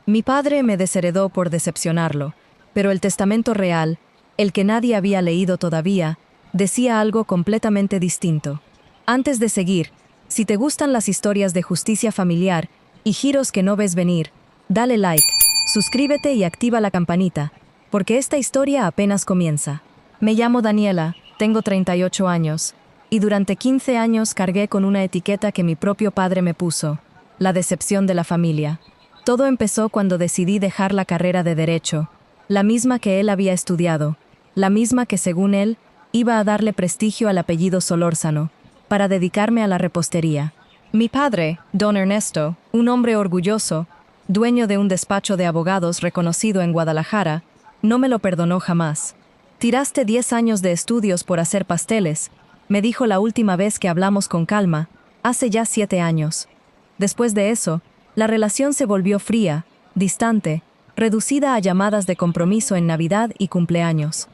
Mi padre me desheredó por decepcionarlo, pero el testamento real, el que nadie había leído todavía, decía algo completamente distinto. Antes de seguir, si te gustan las historias de justicia familiar y giros que no ves venir, dale like, suscríbete y activa la campanita, porque esta historia apenas comienza. Me llamo Daniela, tengo 38 años, y durante 15 años cargué con una etiqueta que mi propio padre me puso, la decepción de la familia. Todo empezó cuando decidí dejar la carrera de Derecho, la misma que él había estudiado, la misma que según él iba a darle prestigio al apellido Solórzano, para dedicarme a la repostería. Mi padre, don Ernesto, un hombre orgulloso, dueño de un despacho de abogados reconocido en Guadalajara, no me lo perdonó jamás. Tiraste 10 años de estudios por hacer pasteles, me dijo la última vez que hablamos con calma, hace ya 7 años. Después de eso, la relación se volvió fría, distante, reducida a llamadas de compromiso en Navidad y cumpleaños.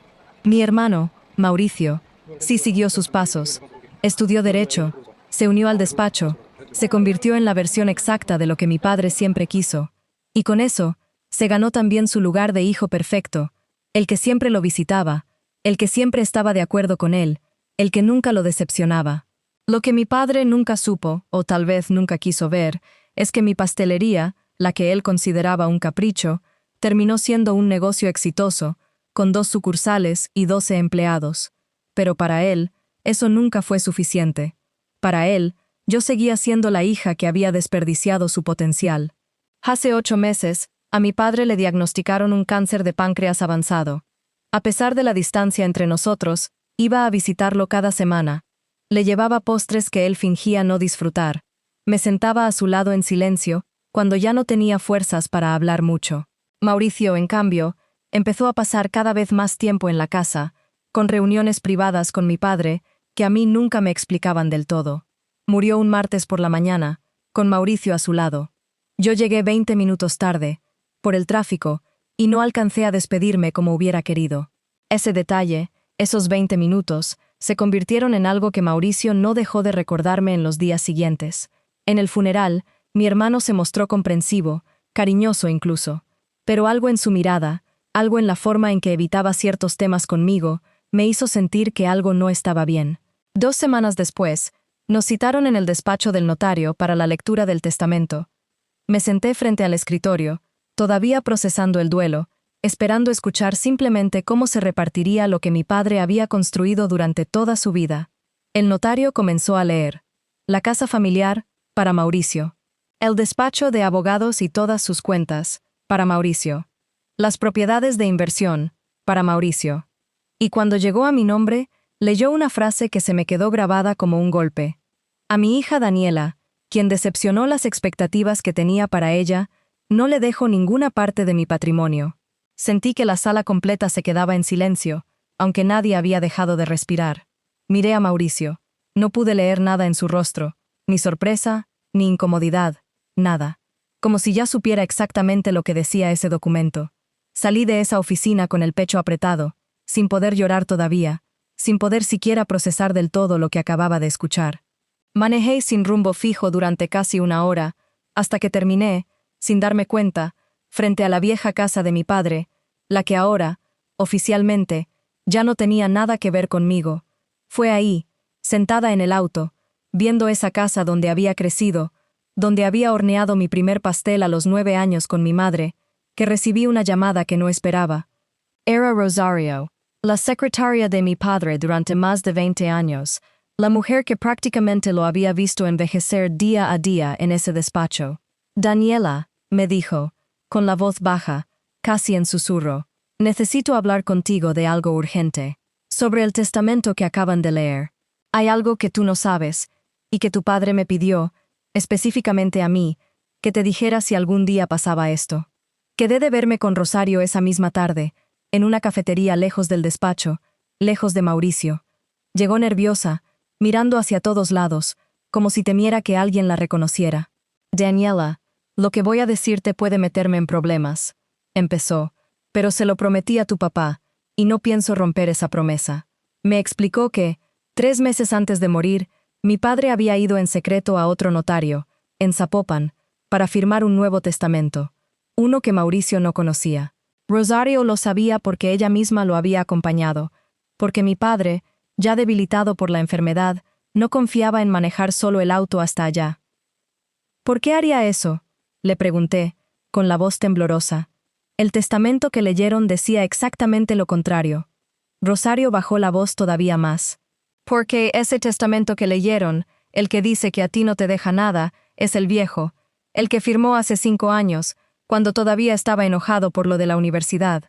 Mi hermano, Mauricio, sí siguió sus pasos. Estudió Derecho, se unió al despacho, se convirtió en la versión exacta de lo que mi padre siempre quiso. Y con eso, se ganó también su lugar de hijo perfecto, el que siempre lo visitaba, el que siempre estaba de acuerdo con él, el que nunca lo decepcionaba. Lo que mi padre nunca supo, o tal vez nunca quiso ver, es que mi pastelería, la que él consideraba un capricho, terminó siendo un negocio exitoso, con 2 sucursales y 12 empleados. Pero para él, eso nunca fue suficiente. Para él, yo seguía siendo la hija que había desperdiciado su potencial. Hace 8 meses, a mi padre le diagnosticaron un cáncer de páncreas avanzado. A pesar de la distancia entre nosotros, iba a visitarlo cada semana. Le llevaba postres que él fingía no disfrutar. Me sentaba a su lado en silencio, cuando ya no tenía fuerzas para hablar mucho. Mauricio, en cambio, empezó a pasar cada vez más tiempo en la casa, con reuniones privadas con mi padre, que a mí nunca me explicaban del todo. Murió un martes por la mañana, con Mauricio a su lado. Yo llegué 20 minutos tarde, por el tráfico, y no alcancé a despedirme como hubiera querido. Ese detalle, esos 20 minutos, se convirtieron en algo que Mauricio no dejó de recordarme en los días siguientes. En el funeral, mi hermano se mostró comprensivo, cariñoso incluso. Pero algo en su mirada, algo en la forma en que evitaba ciertos temas conmigo, me hizo sentir que algo no estaba bien. 2 semanas después, nos citaron en el despacho del notario para la lectura del testamento. Me senté frente al escritorio, todavía procesando el duelo, esperando escuchar simplemente cómo se repartiría lo que mi padre había construido durante toda su vida. El notario comenzó a leer. La casa familiar, para Mauricio. El despacho de abogados y todas sus cuentas, para Mauricio. Las propiedades de inversión, para Mauricio. Y cuando llegó a mi nombre, leyó una frase que se me quedó grabada como un golpe. A mi hija Daniela, quien decepcionó las expectativas que tenía para ella, no le dejo ninguna parte de mi patrimonio. Sentí que la sala completa se quedaba en silencio, aunque nadie había dejado de respirar. Miré a Mauricio. No pude leer nada en su rostro, ni sorpresa, ni incomodidad, nada. Como si ya supiera exactamente lo que decía ese documento. Salí de esa oficina con el pecho apretado, sin poder llorar todavía, sin poder siquiera procesar del todo lo que acababa de escuchar. Manejé sin rumbo fijo durante casi 1 hora, hasta que terminé, sin darme cuenta, frente a la vieja casa de mi padre, la que ahora, oficialmente, ya no tenía nada que ver conmigo. Fue ahí, sentada en el auto, viendo esa casa donde había crecido, donde había horneado mi primer pastel a los 9 años con mi madre, que recibí una llamada que no esperaba. Era Rosario, la secretaria de mi padre durante más de 20 años, la mujer que prácticamente lo había visto envejecer día a día en ese despacho. Daniela, me dijo, con la voz baja, casi en susurro, necesito hablar contigo de algo urgente, sobre el testamento que acaban de leer. Hay algo que tú no sabes, y que tu padre me pidió, específicamente a mí, que te dijera si algún día pasaba esto. Quedé de verme con Rosario esa misma tarde, en una cafetería lejos del despacho, lejos de Mauricio. Llegó nerviosa, mirando hacia todos lados, como si temiera que alguien la reconociera. Daniela, lo que voy a decirte puede meterme en problemas, empezó, pero se lo prometí a tu papá, y no pienso romper esa promesa. Me explicó que, 3 meses antes de morir, mi padre había ido en secreto a otro notario, en Zapopan, para firmar un nuevo testamento. uno que Mauricio no conocía. Rosario lo sabía porque ella misma lo había acompañado, porque mi padre, ya debilitado por la enfermedad, no confiaba en manejar solo el auto hasta allá. ¿Por qué haría eso?, le pregunté, con la voz temblorosa. El testamento que leyeron decía exactamente lo contrario. Rosario bajó la voz todavía más. Porque ese testamento que leyeron, el que dice que a ti no te deja nada, es el viejo, el que firmó hace 5 años, cuando todavía estaba enojado por lo de la universidad.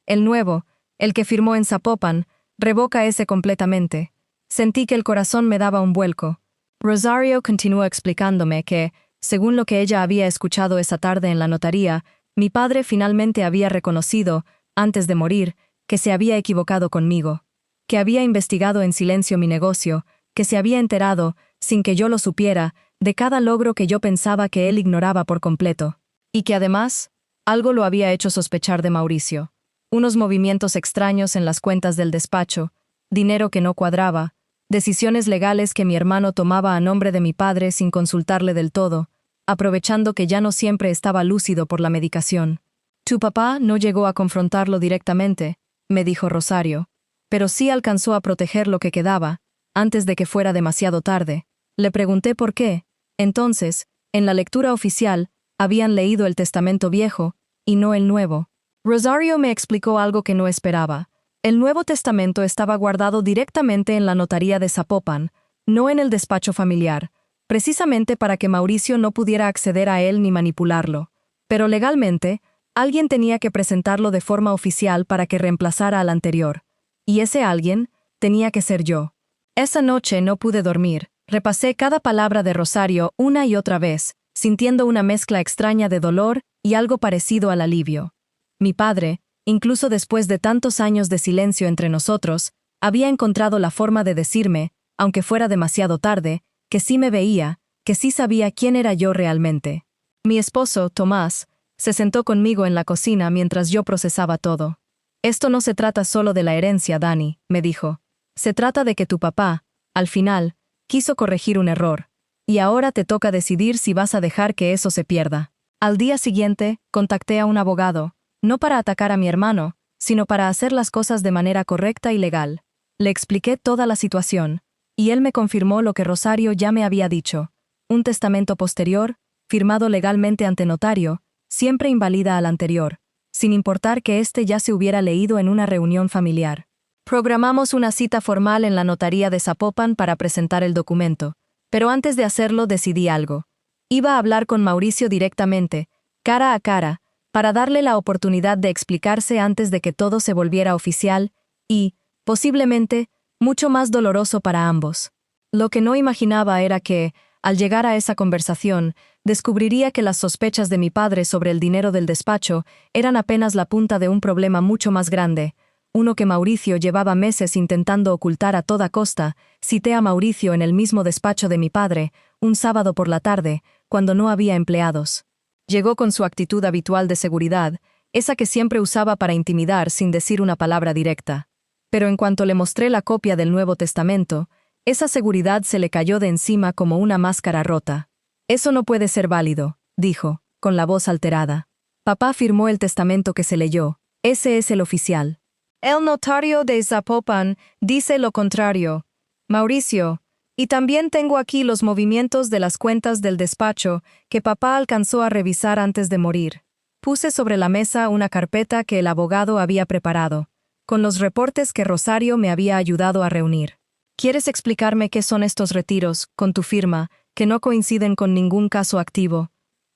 El nuevo, el que firmó en Zapopan, revoca ese completamente. Sentí que el corazón me daba un vuelco. Rosario continuó explicándome que, según lo que ella había escuchado esa tarde en la notaría, mi padre finalmente había reconocido, antes de morir, que se había equivocado conmigo, que había investigado en silencio mi negocio, que se había enterado, sin que yo lo supiera, de cada logro que yo pensaba que él ignoraba por completo, y que además, algo lo había hecho sospechar de Mauricio. Unos movimientos extraños en las cuentas del despacho, dinero que no cuadraba, decisiones legales que mi hermano tomaba a nombre de mi padre sin consultarle del todo, aprovechando que ya no siempre estaba lúcido por la medicación. Tu papá no llegó a confrontarlo directamente, me dijo Rosario, pero sí alcanzó a proteger lo que quedaba, antes de que fuera demasiado tarde. Le pregunté por qué. Entonces, en la lectura oficial, habían leído el testamento viejo, y no el nuevo. Rosario me explicó algo que no esperaba. El Nuevo Testamento estaba guardado directamente en la notaría de Zapopan, no en el despacho familiar, precisamente para que Mauricio no pudiera acceder a él ni manipularlo. Pero legalmente, alguien tenía que presentarlo de forma oficial para que reemplazara al anterior. Y ese alguien tenía que ser yo. Esa noche no pude dormir. Repasé cada palabra de Rosario una y otra vez, sintiendo una mezcla extraña de dolor y algo parecido al alivio. Mi padre, incluso después de tantos años de silencio entre nosotros, había encontrado la forma de decirme, aunque fuera demasiado tarde, que sí me veía, que sí sabía quién era yo realmente. Mi esposo, Tomás, se sentó conmigo en la cocina mientras yo procesaba todo. Esto no se trata solo de la herencia, Dani, me dijo. Se trata de que tu papá, al final, quiso corregir un error. Y ahora te toca decidir si vas a dejar que eso se pierda. Al día siguiente, contacté a un abogado, no para atacar a mi hermano, sino para hacer las cosas de manera correcta y legal. Le expliqué toda la situación, y él me confirmó lo que Rosario ya me había dicho. Un testamento posterior, firmado legalmente ante notario, siempre invalida al anterior, sin importar que éste ya se hubiera leído en una reunión familiar. Programamos una cita formal en la notaría de Zapopan para presentar el documento, pero antes de hacerlo decidí algo. Iba a hablar con Mauricio directamente, cara a cara, para darle la oportunidad de explicarse antes de que todo se volviera oficial y, posiblemente, mucho más doloroso para ambos. Lo que no imaginaba era que, al llegar a esa conversación, descubriría que las sospechas de mi padre sobre el dinero del despacho eran apenas la punta de un problema mucho más grande, uno que Mauricio llevaba meses intentando ocultar a toda costa. Cité a Mauricio en el mismo despacho de mi padre, un sábado por la tarde, cuando no había empleados. Llegó con su actitud habitual de seguridad, esa que siempre usaba para intimidar sin decir una palabra directa. Pero en cuanto le mostré la copia del Nuevo Testamento, esa seguridad se le cayó de encima como una máscara rota. Eso no puede ser válido, dijo, con la voz alterada. Papá firmó el testamento que se leyó. Ese es el oficial. El notario de Zapopan dice lo contrario. Mauricio, y también tengo aquí los movimientos de las cuentas del despacho que papá alcanzó a revisar antes de morir. Puse sobre la mesa una carpeta que el abogado había preparado, con los reportes que Rosario me había ayudado a reunir. ¿Quieres explicarme qué son estos retiros, con tu firma, que no coinciden con ningún caso activo?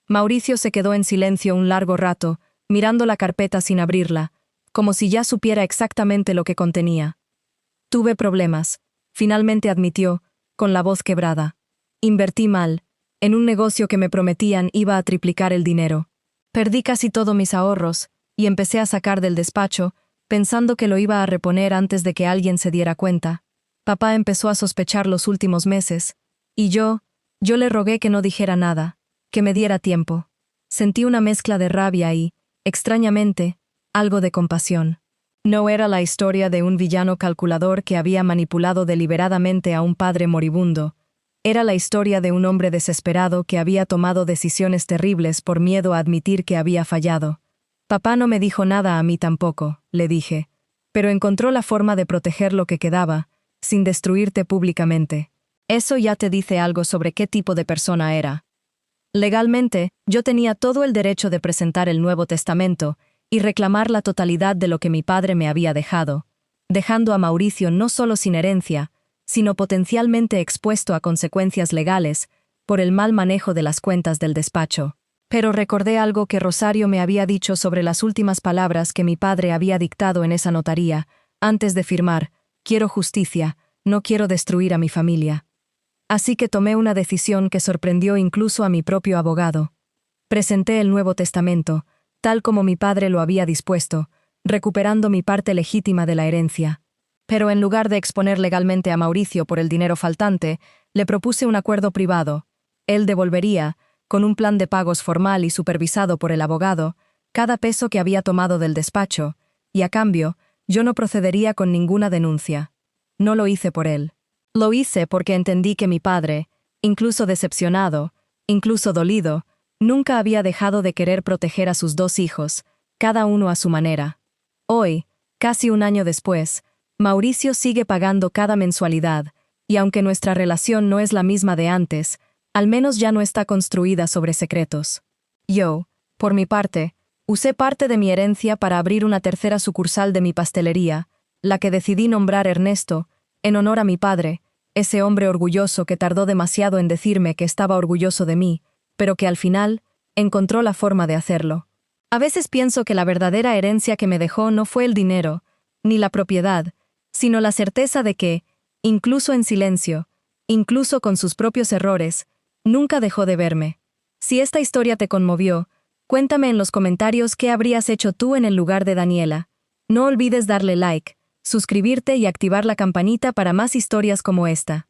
Mauricio se quedó en silencio un largo rato, mirando la carpeta sin abrirla, como si ya supiera exactamente lo que contenía. Tuve problemas, finalmente admitió, con la voz quebrada. Invertí mal, en un negocio que me prometían iba a triplicar el dinero. Perdí casi todos mis ahorros, y empecé a sacar del despacho, pensando que lo iba a reponer antes de que alguien se diera cuenta. Papá empezó a sospechar los últimos meses, y yo le rogué que no dijera nada, que me diera tiempo. Sentí una mezcla de rabia y, extrañamente, algo de compasión. No era la historia de un villano calculador que había manipulado deliberadamente a un padre moribundo. Era la historia de un hombre desesperado que había tomado decisiones terribles por miedo a admitir que había fallado. Papá no me dijo nada a mí tampoco, le dije, pero encontró la forma de proteger lo que quedaba, sin destruirte públicamente. Eso ya te dice algo sobre qué tipo de persona era. Legalmente, yo tenía todo el derecho de presentar el Nuevo Testamento y reclamar la totalidad de lo que mi padre me había dejado, dejando a Mauricio no solo sin herencia, sino potencialmente expuesto a consecuencias legales por el mal manejo de las cuentas del despacho. Pero recordé algo que Rosario me había dicho sobre las últimas palabras que mi padre había dictado en esa notaría, antes de firmar: quiero justicia, no quiero destruir a mi familia. Así que tomé una decisión que sorprendió incluso a mi propio abogado. Presenté el Nuevo Testamento, tal como mi padre lo había dispuesto, recuperando mi parte legítima de la herencia. Pero en lugar de exponer legalmente a Mauricio por el dinero faltante, le propuse un acuerdo privado. Él devolvería, con un plan de pagos formal y supervisado por el abogado, cada peso que había tomado del despacho, y a cambio, yo no procedería con ninguna denuncia. No lo hice por él. Lo hice porque entendí que mi padre, incluso decepcionado, incluso dolido, nunca había dejado de querer proteger a sus dos hijos, cada uno a su manera. Hoy, casi un año después, Mauricio sigue pagando cada mensualidad, y aunque nuestra relación no es la misma de antes, al menos ya no está construida sobre secretos. Yo, por mi parte, usé parte de mi herencia para abrir una tercera sucursal de mi pastelería, la que decidí nombrar Ernesto, en honor a mi padre, ese hombre orgulloso que tardó demasiado en decirme que estaba orgulloso de mí, pero que al final encontró la forma de hacerlo. A veces pienso que la verdadera herencia que me dejó no fue el dinero, ni la propiedad, sino la certeza de que, incluso en silencio, incluso con sus propios errores, nunca dejó de verme. Si esta historia te conmovió, cuéntame en los comentarios qué habrías hecho tú en el lugar de Daniela. No olvides darle like, suscribirte y activar la campanita para más historias como esta.